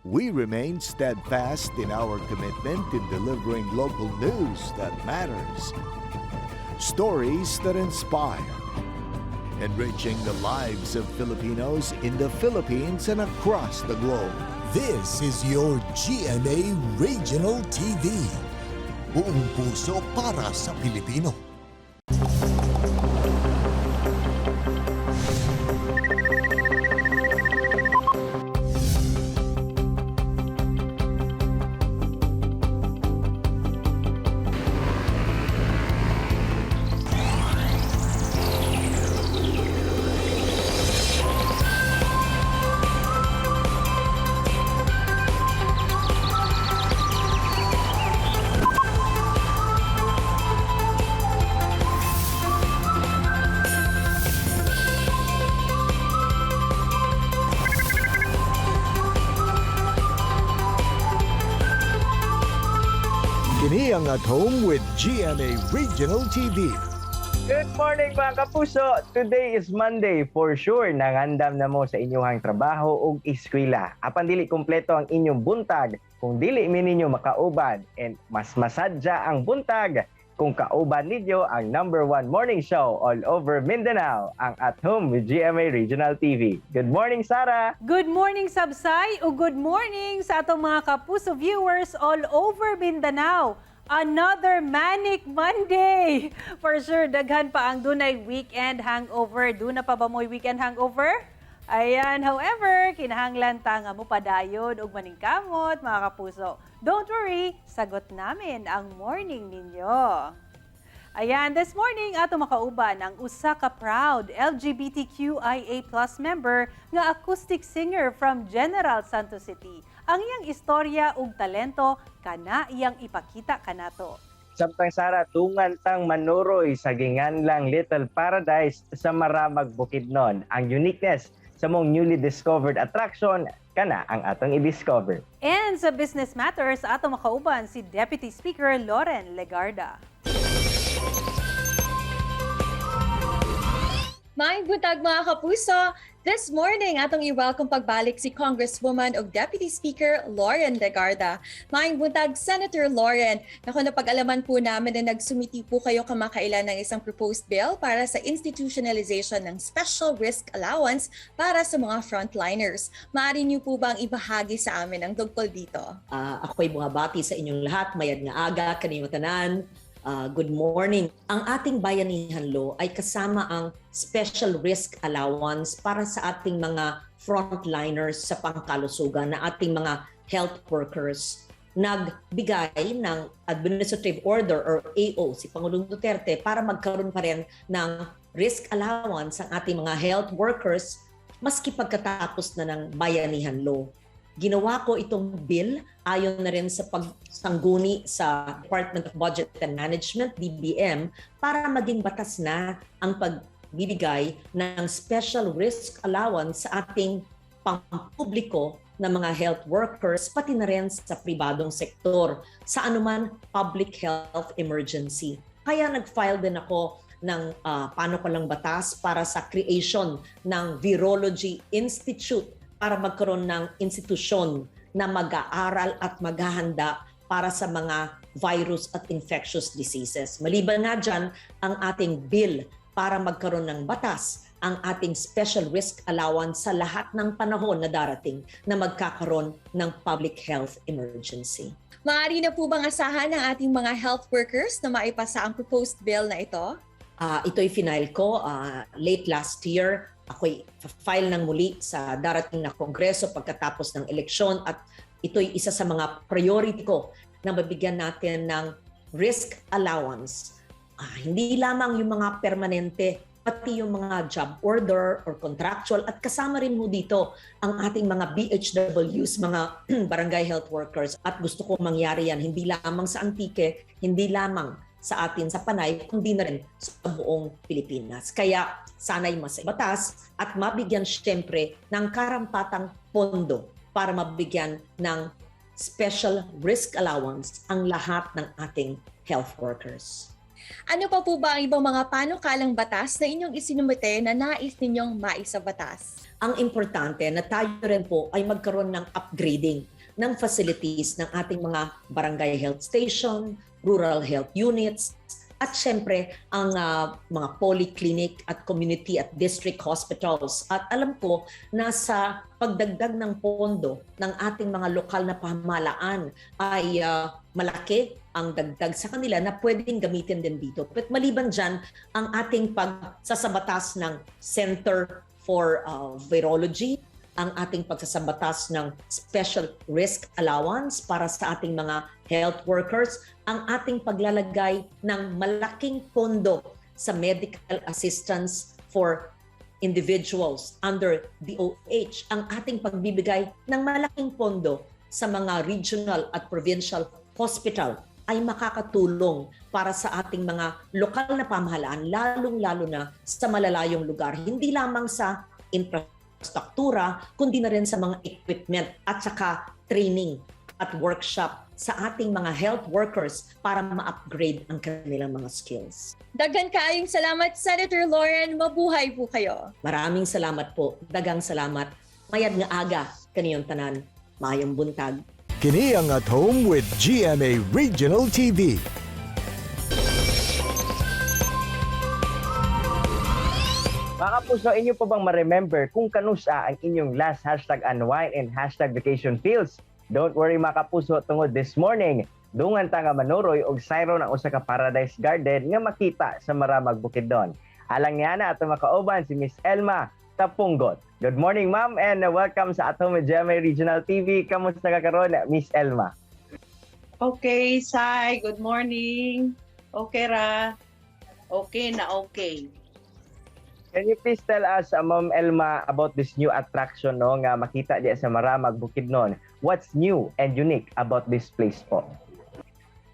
we remain steadfast in our commitment in delivering local news that matters. Stories that inspire. Enriching the lives of Filipinos in the Philippines and across the globe. This is your GMA Regional TV. Buong puso para sa Pilipino. Kini ang At Home with GMA Regional TV. Good morning mga kapuso! Today is Monday. For sure, nangandam na mo sa inyong trabaho o eskwela. Apan dili kompleto ang inyong buntag kung dili mi ninyo makauban. And mas masadya ang buntag kung kauban ninyo ang #1 morning show all over Mindanao, ang At Home with GMA Regional TV. Good morning, Sarah! Good morning, Sabsay, o good morning sa atong mga kapuso viewers all over Mindanao. Another Manic Monday! For sure, daghan pa ang dunay weekend hangover. Duna pa ba mo'y weekend hangover? Ayan, however, kinahanglan ta nga mo padayon og maningkamot, mga kapuso. Don't worry, sagot namin ang morning ninyo. Ayan, this morning ato makauban ang usa ka proud LGBTQIA+ member nga acoustic singer from General Santos City. Ang iyang istorya ug talento kana iyang ipakita kanato. Samtang Sarah, tungan tang manuroy sa ginganlang Little Paradise sa Maramag Bukidnon. Ang uniqueness sa mong newly discovered attraction, kana ang atong i-discover. And sa Business Matters, ato makauban si Deputy Speaker Loren Legarda. Maayong buntag mga kapuso! This morning, atong i-welcome pagbalik si Congresswoman o Deputy Speaker Loren Legarda. Maayong buntag, Senator Loren. Naku, napag-alaman po namin na nagsumiti po kayo kamakailan ng isang proposed bill para sa institutionalization ng special risk allowance para sa mga frontliners. Maaari niyo po bang ibahagi sa amin ang tungkol dito? Ako'y bumabati sa inyong lahat, mayad nga aga, kaniyong tanan. Good morning. Ang ating bayanihan law ay kasama ang special risk allowance para sa ating mga frontliners sa pangkalusugan na ating mga health workers. Nagbigay ng administrative order or AO si Pangulong Duterte para magkaroon pa rin ng risk allowance ang ating mga health workers maski pagkatapos na ng bayanihan law. Ginawa ko itong bill ayon na rin sa pagsangguni sa Department of Budget and Management, DBM, para maging batas na ang pagbibigay ng special risk allowance sa ating pampubliko na mga health workers, pati na rin sa pribadong sektor, sa anuman public health emergency. Kaya nag-file din ako ng panukalang batas para sa creation ng Virology Institute para magkaroon ng institusyon na mag-aaral at maghahanda para sa mga virus at infectious diseases. Maliban nga dyan, ang ating bill para magkaroon ng batas, ang ating special risk allowance sa lahat ng panahon na darating na magkakaroon ng public health emergency. Maaari na po bang asahan ng ating mga health workers na maipasa ang proposed bill na ito? Ito'y final ko late last year. Ako'y file ng muli sa darating na kongreso pagkatapos ng eleksyon at ito'y isa sa mga priority ko na mabigyan natin ng risk allowance. Hindi lamang yung mga permanente, pati yung mga job order or contractual at kasama rin mo dito ang ating mga BHWs, mga barangay health workers. At gusto ko mangyari yan hindi lamang sa Antique, hindi lamang sa atin sa Panay, kundi na rin sa buong Pilipinas. Kaya sana'y mas batas at mabigyan siyempre ng karampatang pondo para mabigyan ng special risk allowance ang lahat ng ating health workers. Ano pa po ba ang ibang mga panukalang batas na inyong isinumite na nais ninyong maisabatas? Ang importante na tayo rin po ay magkaroon ng upgrading ng facilities ng ating mga barangay health station, rural health units, at syempre ang mga polyclinic at community at district hospitals. At alam ko na sa pagdagdag ng pondo ng ating mga lokal na pamahalaan ay malaki ang dagdag sa kanila na pwedeng gamitin din dito. But maliban dyan, ang ating pagsasabatas ng Center for Virology, ang ating pagsasabatas ng special risk allowance para sa ating mga health workers, ang ating paglalagay ng malaking pondo sa medical assistance for individuals under DOH, ang ating pagbibigay ng malaking pondo sa mga regional at provincial hospital ay makakatulong para sa ating mga lokal na pamahalaan, lalong-lalo na sa malalayong lugar, hindi lamang sa infrastruktura, kundi na rin sa mga equipment at saka training at workshop sa ating mga health workers para ma-upgrade ang kanilang mga skills. Daghan kaayong salamat, Senator Lauren. Mabuhay po kayo. Maraming salamat po. Dagang salamat. Mayad nga aga kaniyong tanan. Mayong buntag. Kini ang At Home with GMA Regional TV. Mga kapuso, inyo pa bang ma-remember kung kanusa ang inyong last #unwind and #vacation feels? Don't worry mga kapuso, tungod this morning, dungan ta nga manuroy og sayro ng usa ka paradise garden nga makita sa Maramag Bukidnon. Alang niya na ato makauban si Miss Elma Tapunggot. Good morning ma'am and welcome sa At Home with GMA Regional TV. Kamusta ka karon, Miss Elma? Okay, Sai. Good morning. Okay ra. Okay na okay. Can you please tell us, Ma'am Elma, about this new attraction no nga makita diya sa Maramag Bukidnon? What's new and unique about this place po?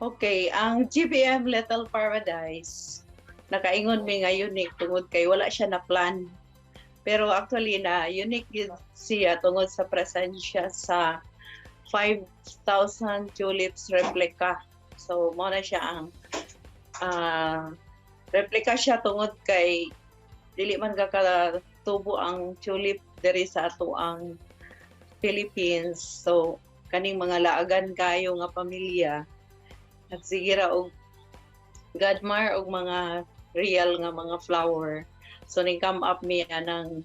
Okay, ang GBM Little Paradise, nakaingon mi nga unique tungod kay wala siya na plan. Pero actually na unique yun siya tungod sa presensya sa 5,000 tulips replica. So mo na siya ang replica siya tungod kay dili man kakatubo ang tulip diri sa ato ang Philippines. So kaning mga laagan kayo nga pamilya at sige ra og gadmar og mga real nga mga flower. So ning come up miya ng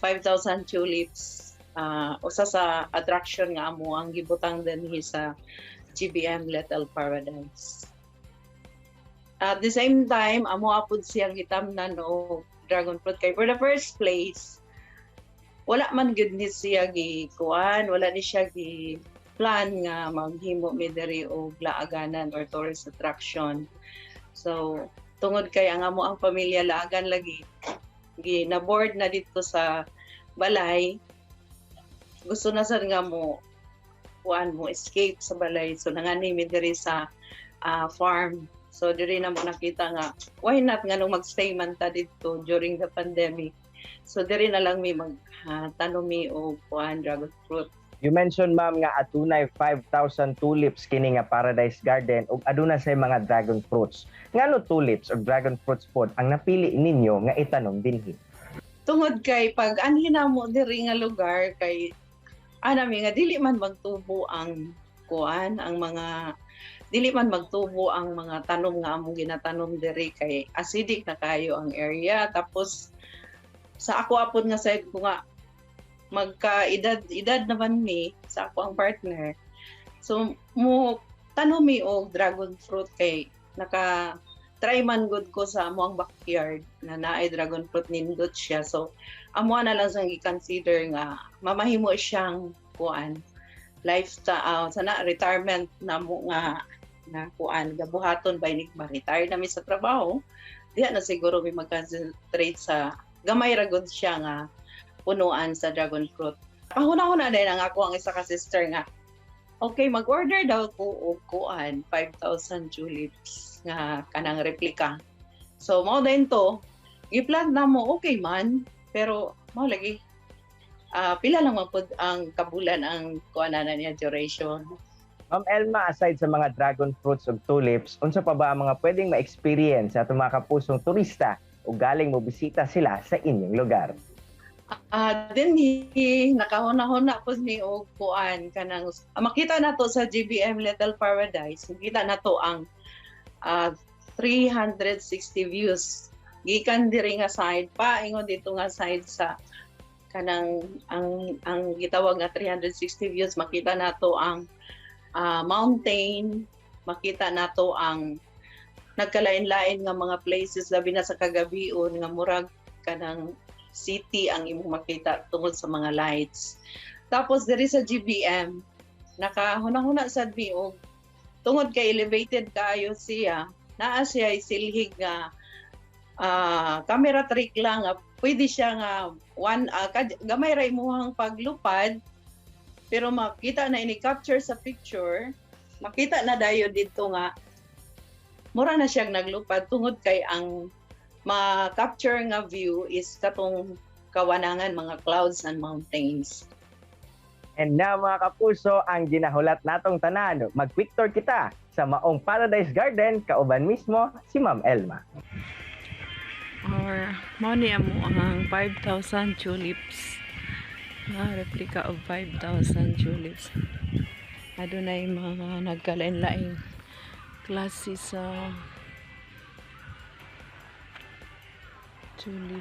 5,000 tulips, usa sa attraction nga amo ang gibutang dinhi sa GBM Little Paradise. At the same time, amo apod siyang gitamnan o dragon fruit kay for the first place, wala man gud ni siya gikuan, wala ni siya gi plan nga maghimo mi diri og laaganan or tourist attraction. So tungod kay ang amo ang pamilya laagan lagi na board na dito sa balay, gusto na sad nga mo kuan mo escape sa balay, so nangani mi diri sa farm. So diri na mo nakita nga why not nga nung magstay man ta dito during the pandemic. So diri na lang mi magtanom mi og kuan dragon fruit. You mentioned ma'am nga atunay 5,000 tulips kini nga Paradise Garden ug aduna say mga dragon fruits. Ngano tulips or dragon fruits pod ang napili ninyo nga itanom dinhi? Tungod kay pag anhin na mo diri nga lugar kay anami nga dili man magtubo ang kuan ang mga dili man magtubo ang mga tanom nga among ginatanom diri kay acidic na kayo ang area. Tapos sa ako apod nga side ko nga magka-edad naman mi sa ako ang partner. So mo tanom mi og dragon fruit kay naka try man good ko sa amo ang backyard na naay dragon fruit nindot siya. So amo na lang sang i-consider nga mamahimo siyang kuan lifestyle sana retirement na mo nga na kuan gabuhaton by nig ma-retire na mi sa trabaho. Diha na siguro mi mag-concentrate sa gamay ra gud siya nga punuan sa dragon fruit. Pahuna-huna din ang ako ang isa ka sister nga okay, mag-order daw ko og kuan 5,000 tulips nga kanang replica. So mao din to giplan na mo okay man pero mao lagi pila lang magpud ang kabulan ang kuanan niya duration. Ma'am Elma, aside sa mga dragon fruits ug tulips, unsa pa ba ang mga pwedeng ma-experience sa mga kapusong turista o galing mo bisita sila sa inyong lugar? Then nakahuna-huna po ni og kuan kanang makita nato sa GBM Little Paradise. Makita nato ang 360 views. Gikan diri nga side pa ingon dito nga side sa kanang ang gitawag nga 360 views, makita nato ang mountain, makita nato ang nagkalain-lain nga mga places labi na sa kagabion nga murag kanang city ang imong makita tungod sa mga lights. Tapos diri sa GBM nakahuna-huna sad mi og tungod kay elevated kaayo siya, naa siya silhig nga camera trick lang nga pwede siya nga gamay ra imong paglupad pero makita na ini capture sa picture, makita na dayo dito nga mura na siyang naglupad tungod kay ang ma-capture nga view is katong kawanangan mga clouds and mountains. And now mga kapuso, ang ginahulat natong tanan, mag-quick tour kita sa Maong Paradise Garden, kauban mismo si Ma'am Elma. Or mao ni amo ang 5,000 tulips. Replica of 5,000 tulips. Adunay mga nagkalain-laing klase sa tulip.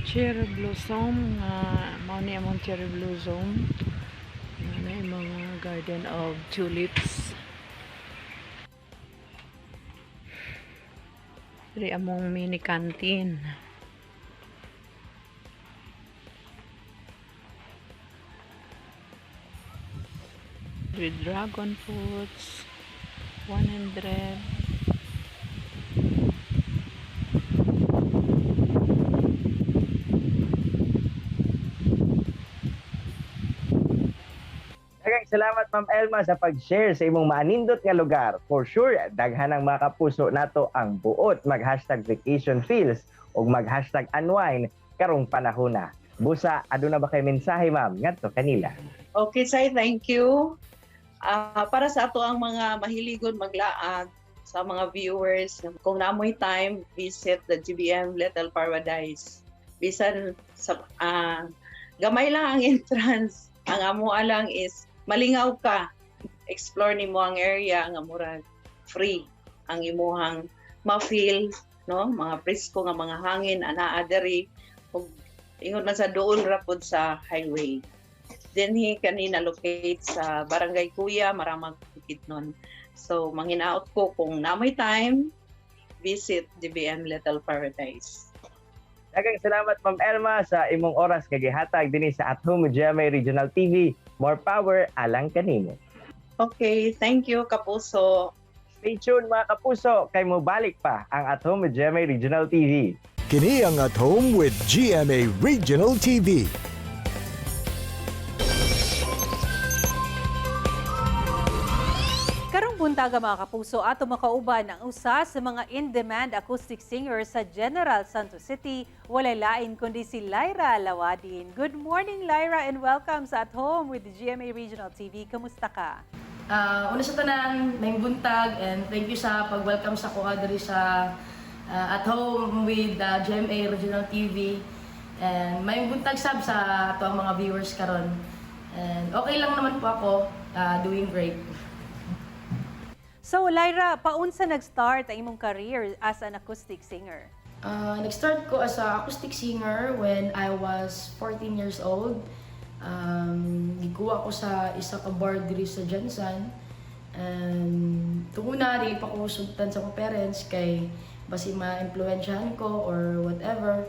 Cherry blossom, mao ni among cherry blossom. May mga garden of tulips. Diri among mini canteen. With dragon fruits, 100. Daghang salamat Ma'am Elma sa pag-share sa imong maanindot nga lugar. For sure, daghan ang mga kapuso nato ang buot mag-hashtag vacation feels o mag-hashtag unwind karong panahona. Busa, aduna ba kay mensahe ma'am ngadto kanila? Okay, Sai, thank you. Para sa ato ang mga mahiligon maglaag sa mga viewers, kung namoy time, visit the GBM Little Paradise. Bisan sa gamay lang ang entrance. Ang amo lang is malingaw ka, explore nimo ang area nga murag free ang imuhang ma-feel, no, mga presko nga mga hangin anaa diri ug ingon man sa duol ra pud sa highway. Then kanina locate sa Barangay Kuya, Maramag Bukidnon. So manginaot ko kung namoy time, visit GBM Little Paradise. Daghang salamat Ma'am Elma sa imong oras kay gihatag dinhi sa At Home GMA Regional TV. More power alang kanimo. Okay, thank you kapuso. Stay tuned mga kapuso kay mobalik pa ang At Home GMA Regional TV. Kini ang At Home with GMA Regional TV. Karong buntaga mga kapuso, ato makauban ang usa sa mga in-demand acoustic singers sa General Santos City. Walay lain kundi si Lyra Lawadin. Good morning Lyra and welcome sa At Home with the GMA Regional TV. Kamusta ka? Una sa tanan, may buntag and thank you sa pag-welcome sa kuha diri sa At Home with the GMA Regional TV. And may buntag sab sa ato ang mga viewers karon. And okay lang naman po ako, doing great. So Lyra, paunsa nag-start ang imong career as an acoustic singer? Nag-start ko as a acoustic singer when I was 14 years old. Gikuha ko sa isa ka bar diri sa Jansan. And tunguna, di pa ko sugtan sa mga parents kay basi ma-influensyahan ko or whatever.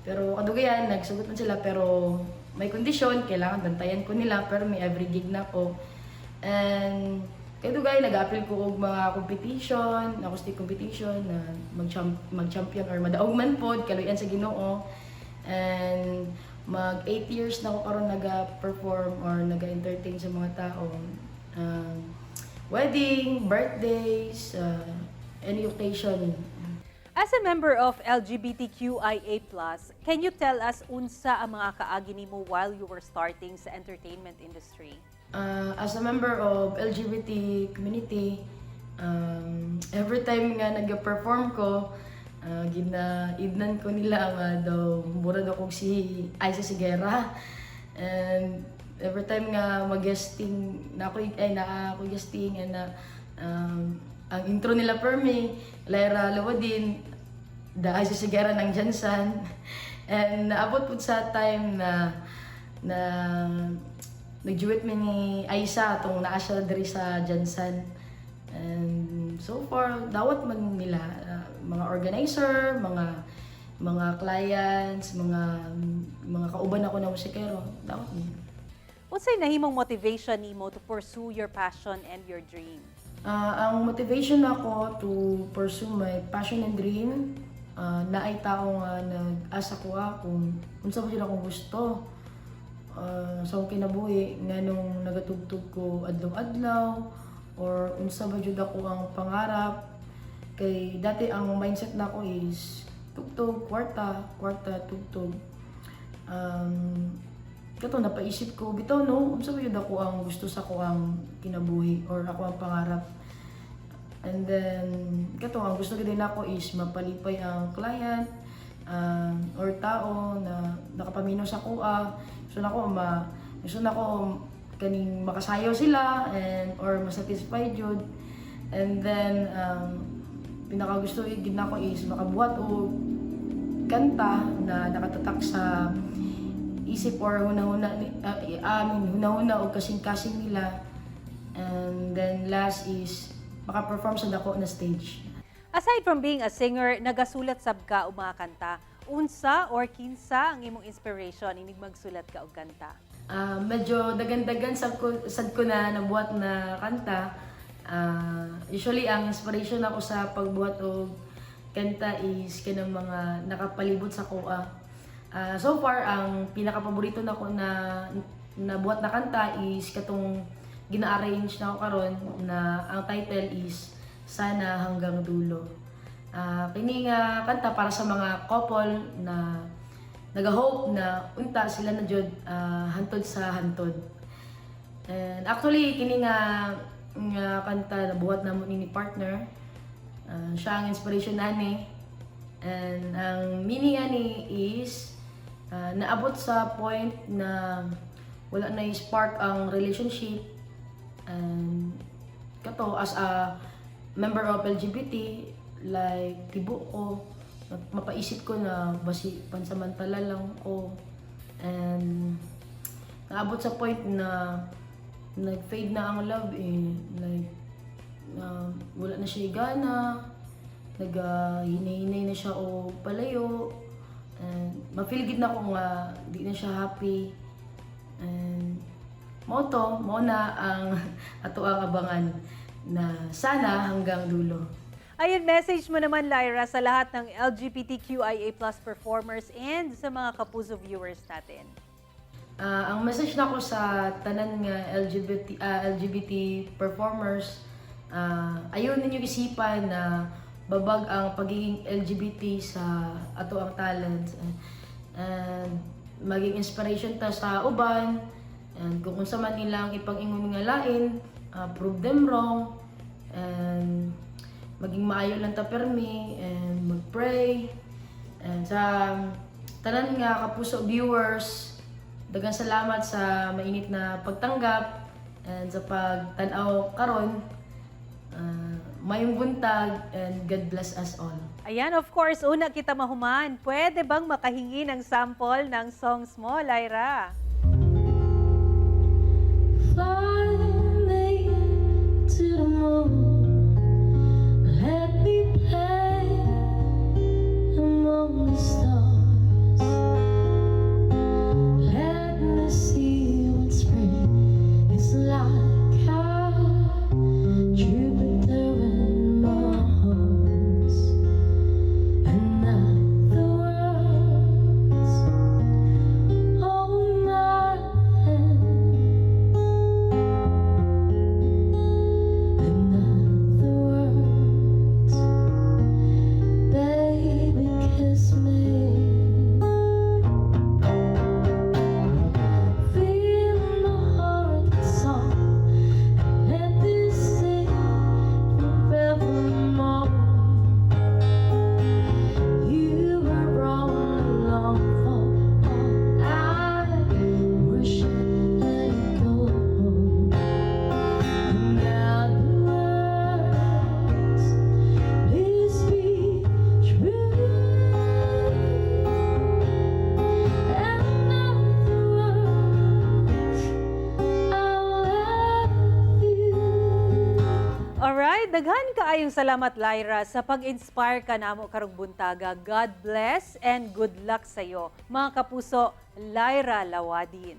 Pero kadugayan, nagsugot man sila pero may kondisyon, kailangan bantayan ko nila pero may every gig na ko. And kaya dugay, nag-apply ko og mga competition, acoustic competition, na mag-champion or madaog man pod, kaluyan sa Ginoo. And mag 8 years na ako karon naga-perform or naga-entertain sa mga tao. Wedding, birthdays, any occasion. As a member of LGBTQIA+, can you tell us unsa ang mga kaagi nimo while you were starting sa entertainment industry? As a member of LGBT community, every time nga nag-perform ko, ginaidnan ko nila nga daw murag ako si Aiza Sigera. And every time nga mag-guesting na ako guesting and ang intro nila per me, Lyra Lawadin, da Aiza Sigera ng Jansan. And naabot po sa time na nag-duet mi ni Aiza atong naa siya diri sa Jansan. And so far, dawat man nila, mga organizer, mga clients, mga kauban ako na musikero, dawat nila. Unsay nahimong motivation nimo to pursue your passion and your dream? Ang motivation ako to pursue my passion and dream, na ay tao nga nag-asa ko kung unsa ba sila kung gusto. Sa akong kinabuhi nga nung nagatugtog ko adlaw-adlaw or unsa ba jud ako ang pangarap. Kay dati ang mindset nako is tugtog, kwarta, tugtog. Kato napaisip ko bitaw no unsa ba jud ako ang gusto sa ko ang kinabuhi or ako ang pangarap. And then kato ang gusto gid nako is mapalipay ang client or tao na nakapaminaw sa kuha. Gusto nako kaning makasayaw sila and or masatisfied jud. And then pinaka gusto gid nako is makabuhat og kanta na nakatatak sa isip or hunahuna o kasing-kasing nila. And then last is maka-perform sa dako na stage. Aside from being a singer, nagasulat sab ka og mga kanta. Unsa or kinsa ang imong inspiration inig magsulat ka og kanta? Medyo dagan-dagan sad ko na nabuhat na kanta. Usually ang inspiration ako sa pagbuhat og kanta is kanang mga nakapalibot sa kuha. So far, ang pinaka-paborito na ko na nabuhat na kanta is katong gina-arrange na ako karon na ang title is Sana Hanggang Dulo. Kini nga kanta para sa mga couple na nag-hope na unta sila na jud hantod sa hantod. And actually, kini nga kanta nabuhat na mo ni partner. Siya ang inspiration ani. And ang meaning ani is naabot sa point na wala na spark ang relationship. And kato as a member of LGBT, like tibo ko, mapaisip ko na basi pansamantala lang ko. And naabot sa point na nag-fade na ang love like wala na siya gana, hinay-hinay na siya o palayo. And ma-feel gid na ko nga di na siya happy. And mo na ang ato ang abangan na sana hanggang dulo. Ayun, message mo naman, Lyra, sa lahat ng LGBTQIA+ performers and sa mga Kapuso viewers natin. Ang message na ko sa tanan nga LGBT performers, ayaw ninyo isipan na babag ang pagiging LGBT sa ato ang talents. And maging inspiration ta sa uban. And kung unsa man nilang ipang-ingon nga lain, prove them wrong. And maging maayo lang ta permi and mag-pray. And sa tanan nga Kapuso viewers, daghang salamat sa mainit na pagtanggap and sa pagtan-aw karon. Mayong buntag and God bless us all. Ayan, of course, una kita mahuman. Pwede bang makahingi ng sample ng songs mo, Lyra? Fly me to the moon. Let me play among the stars. Let me see what spring is like. Jupiter in my arms, and not the words on my hand, and not the words, baby. daghan kaayong salamat Lyra sa pag-inspire ka namo karong buntaga. God bless and good luck sa iyo. Mga kapuso, Lyra Lawadin.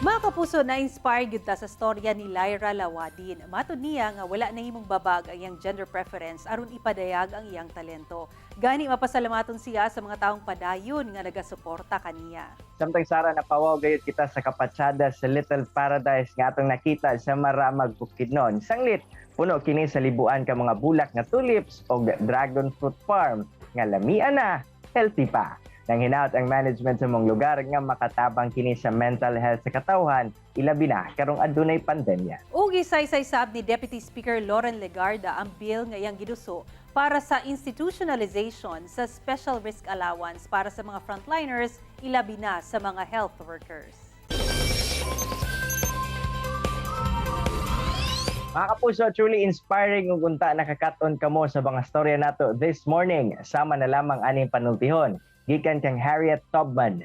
Mga kapuso, na-inspire gyud ta sa storya ni Lyra Lawadin. Matod niya nga wala na himong babag ang iyang gender preference aron ipadayag ang iyang talento. Gani mapasalamaton siya sa mga taong padayon nga nagasuporta kaniya. Samtang Sara, napawaw gayud kita sa kapatsada sa Little Paradise nga atong nakita sa Maramag Bukidnon. Sanglit, puno kini sa libuan ka mga bulak nga tulips o dragon fruit farm nga lamian na, healthy pa. Nang hinaut ang management sa mong lugar nga makatabang kini sa mental health sa katawhan, ilabi na karong adunay pandemya. Ug isaysay sab ni Deputy Speaker Loren Legarda ang bill nga iyang giduso para sa institutionalization sa special risk allowance para sa mga frontliners, ilabi na sa mga health workers. Mga kapuso, truly inspiring ug unta nakakaton kamo sa mga storya nato this morning. Sama na lamang aning panultihon. Gikan kang Harriet Tubman.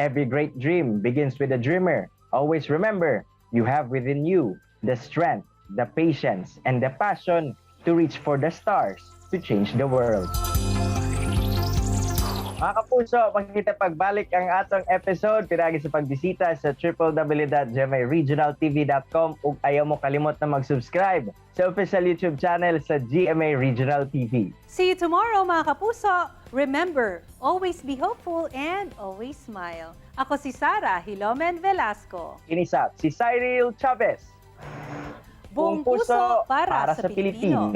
Every great dream begins with a dreamer. Always remember, you have within you the strength, the patience, and the passion to reach for the stars to change the world. Mga kapuso, magkita pagbalik ang atong episode piragi sa pagbisita sa www.gmaregionaltv.com ug ayaw mo kalimot na mag-subscribe sa official YouTube channel sa GMA Regional TV. See you tomorrow mga kapuso! Remember, always be hopeful and always smile. Ako si Sara Hilomen Velasco. Inisap si Cyril Chavez. Buong puso para sa Pilipino.